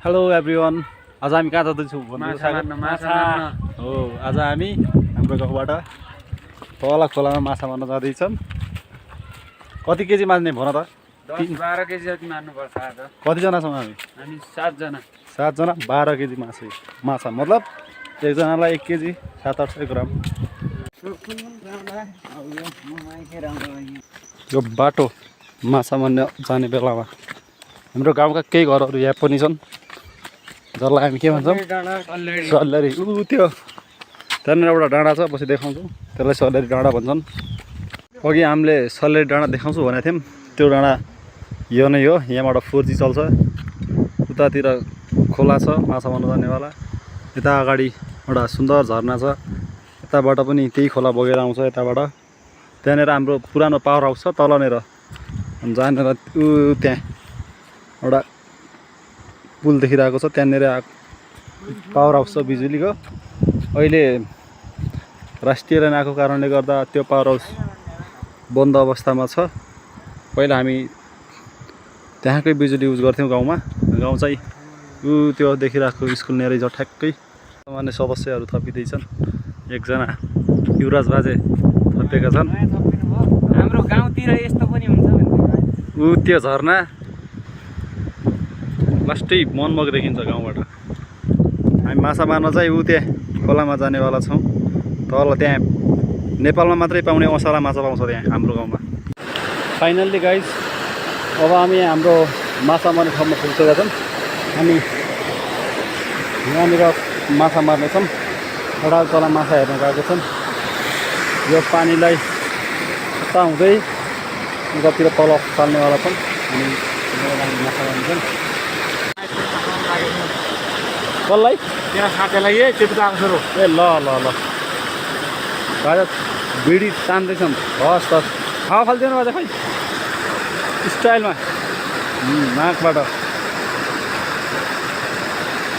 Hello everyone, आज हामी कहाँ जाँदैछौँ हो आज हामी हाम्रो गाउँबाट तल खोलामा माछा मार्न जाँदैछौँ। कति केजी मार्ने भन त? 10-12 केजी जति मार्नुपर्छ आज। कतिजना छौँ हामी? 7 जना। 7 जना 12 केजी माछा मतलब एकजनालाई 1 केजी 700-800 ग्राम। यो बाटो माछा मार्न जाने बेलामा हाम्रो गाउँका केही घरहरू यहाँ पनि छन्, जसलाई हामी के भन्छौँ? सल्लेरी। त्यो त्यहाँनिर एउटा डाँडा छ, पछि देखाउँछौँ, त्यसलाई सल्लेरी डाँडा भन्छन्। अघि हामीले सल्लेरी डाँडा देखाउँछु भनेको थियौँ, त्यो डाँडा यो नै हो। यहाँबाट 4G चल्छ। उतातिर खोला छ माछा मार्न जानेवाला, यता अगाडि एउटा सुन्दर झरना छ, यताबाट पनि त्यही खोला बगेर आउँछ यताबाट। त्यहाँनिर हाम्रो पुरानो पावर हाउस छ तलनिर, जहाँनिर त्यहाँ एउटा पुल देखिरहेको छ, त्यहाँनिर पावर हाउस छ बिजुलीको। अहिले राष्ट्रिय लाइन आएको कारणले गर्दा त्यो पावर हाउस बन्द अवस्थामा छ। पहिला हामी त्यहाँकै बिजुली युज गर्थ्यौँ गाउँमा। गाउँ चाहिँ त्यो देखिरहेको स्कुल नेरै छ ठ्याक्कै। सामान्य सदस्यहरू थपिँदैछन्। एकजना युवराज बाजे थपिएका छन्। हाम्रो गाउँतिर यस्तो पनि हुन्छ भने त्यो झरना लास्टै मनमोहक देखिन्छ गाउँबाट। हामी माछा मार्न चाहिँ त्यहाँ खोलामा जानेवाला छौँ। तल त्यहाँ नेपालमा मात्रै पाउने असला माछा पाउँछ त्यहाँ हाम्रो गाउँमा। फाइनल्ली गाइज, अब हामी हाम्रो माछा मार्ने ठाउँमा पुगिसकेका छौँ। हामी यहाँनिर माछा मार्नेछौँ। एउटा तल माछा हेर्न गएको छौँ। यो पानीलाई यता हुँदै उतातिर तल फाल्नेवाला छन्। अनि माछा मार्नेछौँ। कसलाई? त्यहाँ साथीलाई टिप्दा आउँछ रो। ए ल ल ल राजा बिडी तान्दैछन्। हस् त हावा फालिदिनु बाजे खै स्टाइलमा नाकबाट।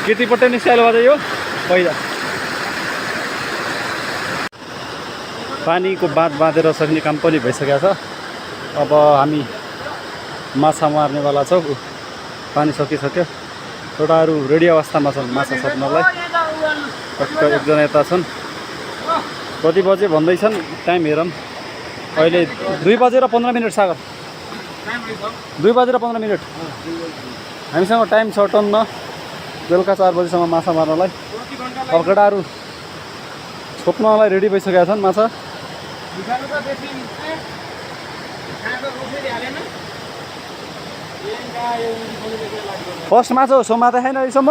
केटीपट्टि नै स्टाइल बाजे यो पहिला। पानीको बाँध बाँधेर सक्ने काम पनि भइसकेको छ। अब हामी माछा मार्नेवाला छौँ। पानी सकिसक्यो। छोटाहरू रेडी अवस्थामा छन् माछा सक्नलाई। टक्क एकजना यता छन्। कति बजे भन्दैछन् टाइम हेरौँ। अहिले 2:15 सागर। 2:15। हामीसँग टाइम छ टन्न। बेलुका 4 बजीसम्म माछा मार्नलाई। अब केटाहरू छोप्नलाई रेडी भइसकेका छन् माछा। फर्स्ट माछा हो, सो माछा छैन अहिलेसम्म।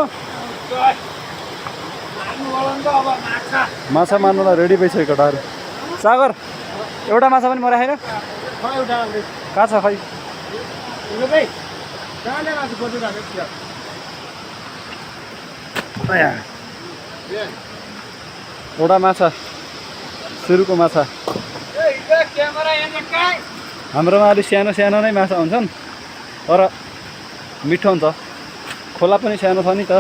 माछा मार्नलाई रेडी भइसक्यो केटाहरू। सागर एउटा माछा पनि मरा छैन? कहाँ छ खै? एउटा माछा, सुरुको माछा। हाम्रोमा अलिक सानो सानो नै माछा हुन्छन्, तर मिठो हुन्छ। खोला पनि सानो छ नि त।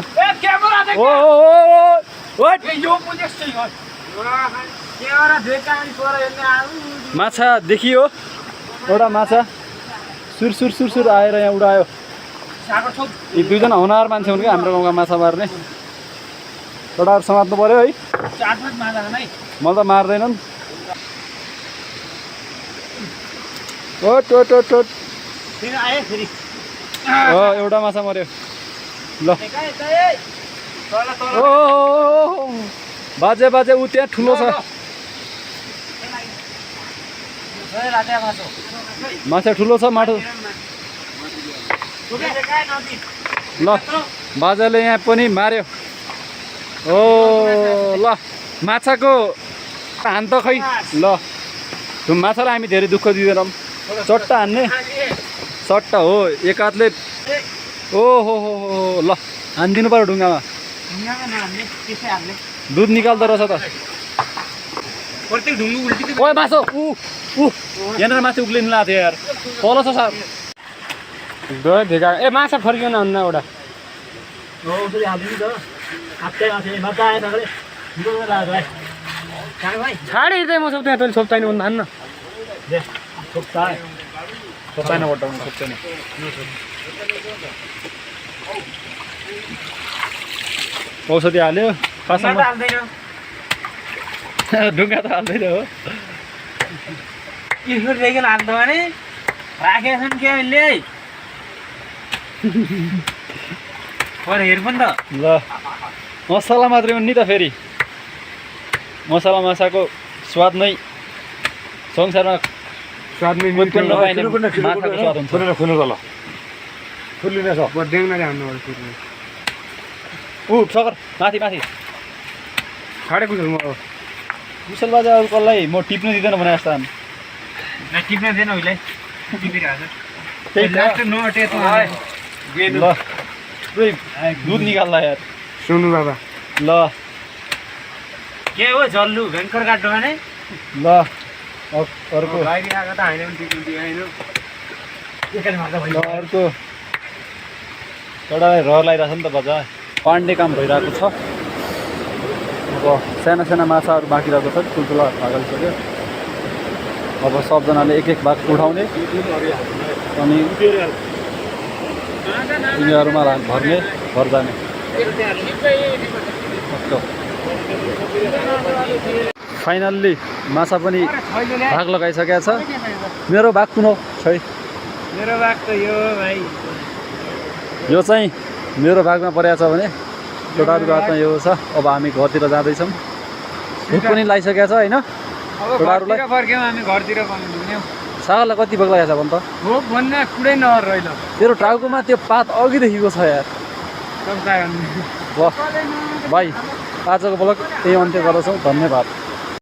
माछा देखियो, एउटा माछा सुरसुर सुरसुर आएर यहाँ उडायो। यी दुईजना होनार मान्छे हुन् क्या हाम्रो गाउँका माछा मार्ने। छोटाहरू समात्नु पऱ्यो है। मलाई त मार्दैनन्। एउटा माछा मऱ्यो। ल बाजे बाजे ऊ त्यहाँ ठुलो छ माछा, ठुलो छ माटो। ल बाजेले यहाँ पनि मार्यो। ओ ल माछाको हान त खै। ल त्यो माछालाई हामी धेरै दुःख दिँदैनौँ। चट्टा हान्ने सट्टा हो, एक हातले। ओहो हो ल हानिदिनु पऱ्यो ढुङ्गामा। दुध निकाल्दो रहेछ त। ओए माछा यहाँनिर माथि उक्लिनु लाग्थ्यो यार। तल छ सर। ए माछा फर्किएन हुन्न एउटा। छाड हिँड्दै म सब त्यहाँ तैँले छोप्दैन भन्दा हान्न। छोप्दैन बट्टाउनु, छोप्दैन। औषधि हाल्यो खासमा खासमा हाल्दैन ढुङ्गा त हाल्दैन हो किशोरदेखि हाल्दो भने राखेका छन् के अहिले पर हेर पनि त ल मसला मात्रै हो नि त फेरि मसला माछाको स्वाद नै संसारमा स्वादमै उत्पन्न नपाइने माछाको स्वाद हुन्छ खुल्नु त ल खुल्लिने छ डेङ्गनाले हाल्नु ऊ सकर माथि माथि खाडे कुचल म कुशल बाजा अरू कसलाई म टिप्नु दिँदैन भने जस्तो टिप्न दिएन उसलाई टिपिरहेको त्यही त छ नअटे त ल पुरै दुध निकाल्ला यार सुन्नु बाबा ल के हो जल्लु भयङ्कर काट्नु भने ल अर्को बाहिरिआएको त होइन टिप्नु दिएन ल अर्को एउटालाई रहर लगाइरहेको छ नि त बजा पाण्डे काम भइरहेको छ अब साना साना माछाहरू बाँकी रहेको छ ठुल्ठुला भागिसक्यो अब सबजनाले एक एक भाग उठाउने अनि यिनीहरूमा भर्ने घर जाने फाइनल्ली माछा पनि भाग लगाइसकेको छ मेरो भाग कुन हो छै मेरो भाग त यो भाइ यो चाहिँ मेरो भागमा परेको छ भने छोटाहरू भागमा यो छ अब हामी घरतिर जाँदैछौँ भोक पनि लगाइसकेको छ होइन अब छोटाहरूलाई घरतिर फर्क्यौँ हामी घरतिर बनाउने सागरलाई कति भोक लागेको छ भन् त हो भन्न कुरै नहर रहेन तेरो टाउकोमा त्यो पात अघिदेखिको छ यार ल भाइ आजको ब्लग यही अन्त्य गर्दछौँ धन्यवाद